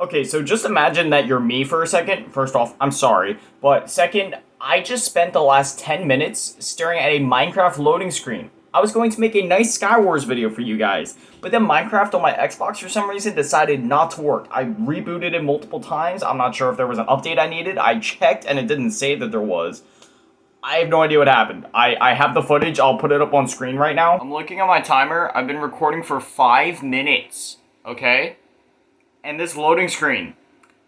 Okay, so just imagine that you're me for a second. First off, I'm sorry. But second, I just spent the last 10 minutes staring at a Minecraft loading screen. I was going to make a nice Skywars video for you guys, but then Minecraft on my Xbox for some reason decided not to work. I rebooted it multiple times. I'm not sure if there was an update I needed. I checked and it didn't say that there was. I have no idea what happened. I have the footage. I'll put it up on screen right now. I'm looking at my timer. I've been recording for 5 minutes, okay? And this loading screen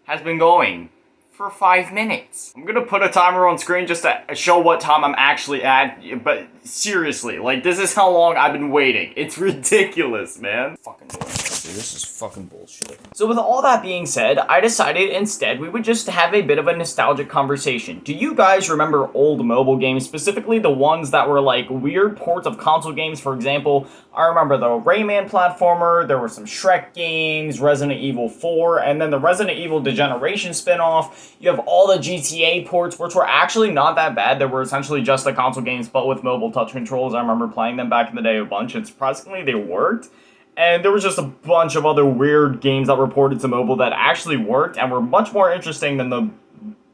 has been going for 5 minutes. I'm gonna put a timer on screen just to show what time I'm actually at, but seriously, like, this is how long I've been waiting. It's ridiculous, man. Fucking bullshit. This is fucking bullshit. So with all that being said, I decided instead we would just have a bit of a nostalgic conversation. Do you guys remember old mobile games, specifically the ones that were like weird ports of console games? For example, I remember the Rayman platformer, there were some Shrek games, Resident Evil 4, and then the Resident Evil Degeneration spinoff. You have all the GTA ports, which were actually not that bad. They were essentially just the console games, but with mobile touch controls. I remember playing them back in the day a bunch, and surprisingly, they worked. And there was just a bunch of other weird games that were ported to mobile that actually worked and were much more interesting than the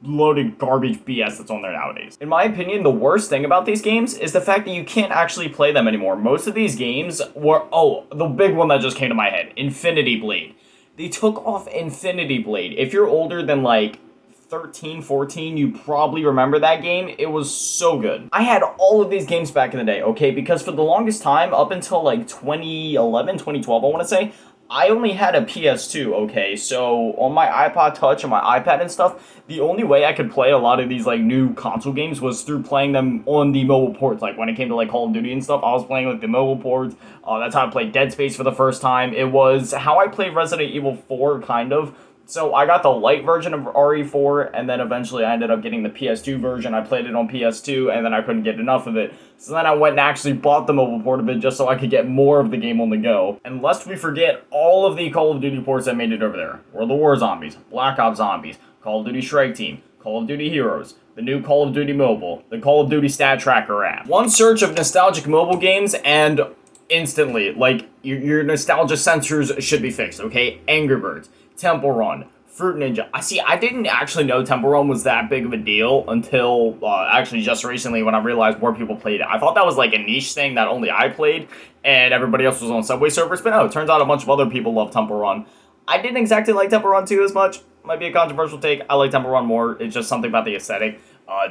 loaded garbage BS that's on there nowadays. In my opinion, the worst thing about these games is the fact that you can't actually play them anymore. Most of these games were, the big one that just came to my head, Infinity Blade. They took off Infinity Blade. If you're older than like 13, 14, you probably remember that game. It was so good. I had all of these games back in the day, okay? Because for the longest time, up until like 2011, 2012, I want to say, I only had a PS2, okay? So on my iPod Touch and my iPad and stuff, the only way I could play a lot of these like new console games was through playing them on the mobile ports. Like when it came to like Call of Duty and stuff, I was playing like the mobile ports. That's how I played Dead Space for the first time. It was how I played Resident Evil 4, kind of. So I got the light version of RE4, and then eventually I ended up getting the PS2 version. I played it on PS2, and then I couldn't get enough of it. So then I went and actually bought the mobile port of it just so I could get more of the game on the go. And lest we forget all of the Call of Duty ports that made it over there. World of War Zombies, Black Ops Zombies, Call of Duty Strike Team, Call of Duty Heroes, the new Call of Duty Mobile, the Call of Duty Stat Tracker app. One search of nostalgic mobile games and instantly, like, your nostalgia sensors should be fixed, okay? Angry Birds, Temple Run, Fruit Ninja. I didn't actually know Temple Run was that big of a deal until actually just recently when I realized more people played it. I thought that was like a niche thing that only I played and everybody else was on Subway servers, but no, it turns out a bunch of other people love Temple Run. I didn't exactly like Temple Run 2 as much. Might be a controversial take. I like Temple Run more. It's just something about the aesthetic.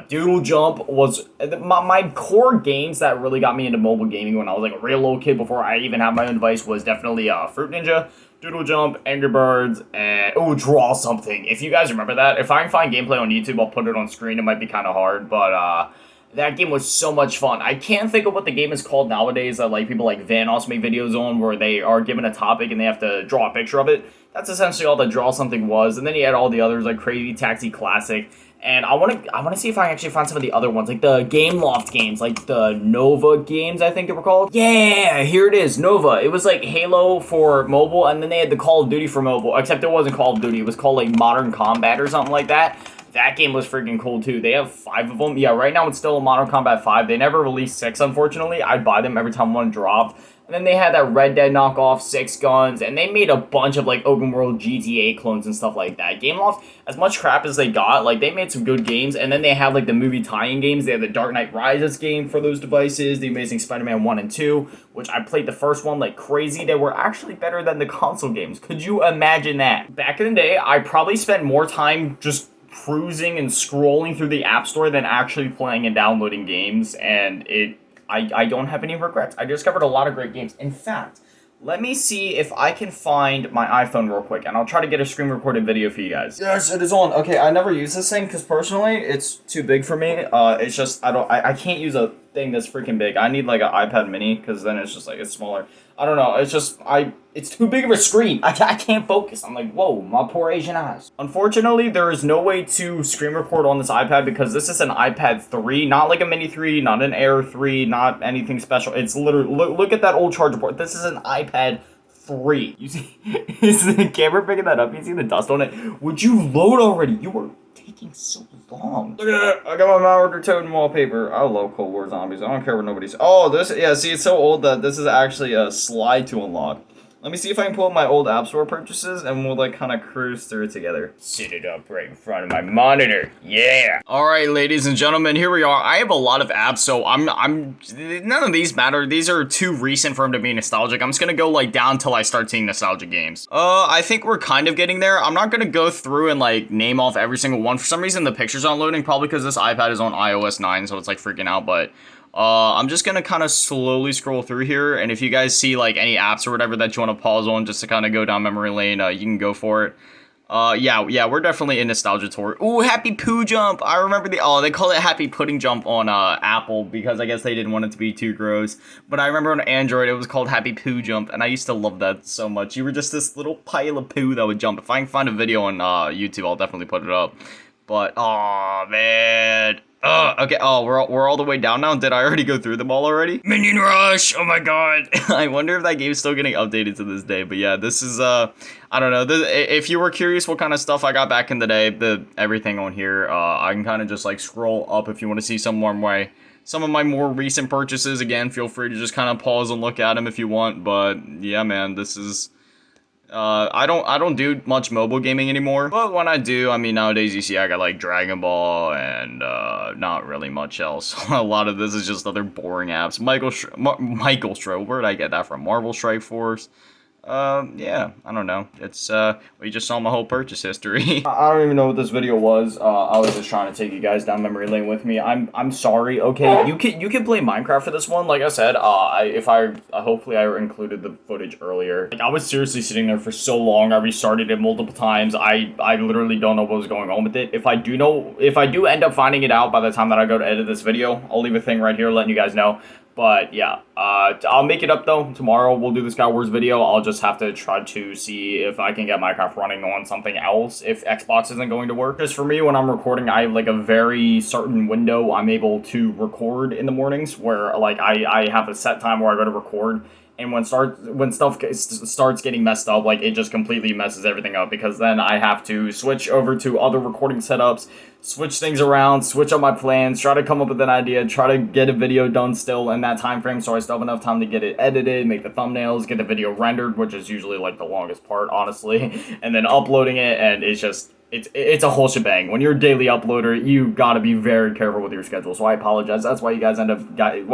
Doodle Jump was my core games that really got me into mobile gaming when I was like a real little kid before I even had my own device was definitely Fruit Ninja, Doodle Jump, Angry Birds, and Draw Something. If you guys remember that, if I can find gameplay on YouTube, I'll put it on screen. It might be kind of hard, but that game was so much fun. I can't think of what the game is called nowadays that like people like Vanoss make videos on where they are given a topic and they have to draw a picture of it. That's essentially all that Draw Something was, and then you had all the others like Crazy Taxi Classic. And I want to see if I can actually find some of the other ones, like the Game Loft games, like the Nova games, I think they were called. Yeah, here it is, Nova. It was like Halo for mobile, and then they had the Call of Duty for mobile, except it wasn't Call of Duty. It was called like Modern Combat or something like that. That game was freaking cool too. They have 5 of them. Yeah, right now it's still Modern Combat 5. They never released 6, unfortunately. I'd buy them every time one dropped. And then they had that Red Dead knockoff, 6 Guns, and they made a bunch of like open world GTA clones and stuff like that. Gameloft, as much crap as they got, like they made some good games, and then they had like the movie tie-in games. They had the Dark Knight Rises game for those devices, the Amazing Spider-Man 1 and 2, which I played the first one like crazy. They were actually better than the console games. Could you imagine that? Back in the day, I probably spent more time just cruising and scrolling through the App Store than actually playing and downloading games, and I don't have any regrets. I discovered a lot of great games. In fact, let me see if I can find my iPhone real quick, and I'll try to get a screen recorded video for you guys. Yes, it is on. Okay, I never use this thing because personally, it's too big for me. It's just I can't use a thing that's freaking big. I need like an iPad Mini because then it's just like it's smaller. I don't know. It's just it's too big of a screen. I can't focus. I'm like, whoa, my poor Asian eyes. Unfortunately, there is no way to screen record on this iPad because this is an iPad 3, not like a Mini 3, not an Air 3, not anything special. It's literally look at that old charger port. This is an iPad 3. You see, is the camera picking that up? You see the dust on it? Would you load already? You were taking so long. Look at that. I got my Mauer totem wallpaper. I love Cold War Zombies. I don't care what nobody's. Oh, this, yeah, see, it's so old that this is actually a slide to unlock. Let me see if I can pull up my old App Store purchases, and we'll like kind of cruise through it together. Sit it up right in front of my monitor. Yeah. All right, ladies and gentlemen, here we are. I have a lot of apps, so I'm none of these matter. These are too recent for them to be nostalgic. I'm just gonna go like down till I start seeing nostalgic games. I think we're kind of getting there. I'm not gonna go through and like name off every single one. For some reason, the pictures aren't loading, probably because this iPad is on iOS 9, so it's like freaking out, but I'm just gonna kind of slowly scroll through here, and if you guys see like any apps or whatever that you want to pause on just to kind of go down memory lane, you can go for it. Yeah, we're definitely in nostalgia tour. Ooh, Happy Poo Jump! I remember they call it Happy Pudding Jump on Apple because I guess they didn't want it to be too gross. But I remember on Android it was called Happy Poo Jump, and I used to love that so much. You were just this little pile of poo that would jump. If I can find a video on YouTube, I'll definitely put it up. But oh man. Okay. Oh, we're all the way down now. Did I already go through them all already? Minion Rush. Oh my god. I wonder if that game's still getting updated to this day. But yeah, this is I don't know. If you were curious what kind of stuff I got back in the day, everything on here, I can kind of just like scroll up if you want to see some of my more recent purchases. Again, feel free to just kind of pause and look at them if you want. But yeah, man, this is. I don't do much mobile gaming anymore, but when I do, I mean, nowadays you see I got like Dragon Ball and not really much else. A lot of this is just other boring apps. Michael Strike, where did I get that from? Marvel Strike Force. Yeah, I don't know. It's we just saw my whole purchase history. I don't even know what this video was. I was just trying to take you guys down memory lane with me. I'm sorry. Okay, you can play Minecraft for this one. Like I said, hopefully I included the footage earlier. Like I was seriously sitting there for so long. I restarted it multiple times. I literally don't know what was going on with it. If I do end up finding it out by the time that I go to edit this video, I'll leave a thing right here letting you guys know. But yeah, I'll make it up though. Tomorrow we'll do the Skywars video. I'll just have to try to see if I can get Minecraft running on something else if Xbox isn't going to work. Because for me, when I'm recording, I have like a very certain window I'm able to record in the mornings where like I have a set time where I go to record. And when stuff starts getting messed up, like it just completely messes everything up because then I have to switch over to other recording setups, switch things around, switch up my plans, try to come up with an idea, try to get a video done still in that time frame so I still have enough time to get it edited, make the thumbnails, get the video rendered, which is usually like the longest part, honestly, and then uploading it, and it's just... It's a whole shebang. When you're a daily uploader, you gotta be very careful with your schedule. So I apologize. That's why you guys end up getting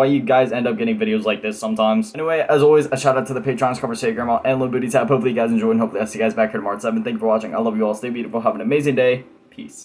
videos like this sometimes. Anyway, as always, a shout out to the Patreons, Cover Say Grandma, and Little Booty Tab. Hopefully you guys enjoyed, and hopefully I'll see you guys back here tomorrow at 7. Thank you for watching. I love you all. Stay beautiful. Have an amazing day. Peace.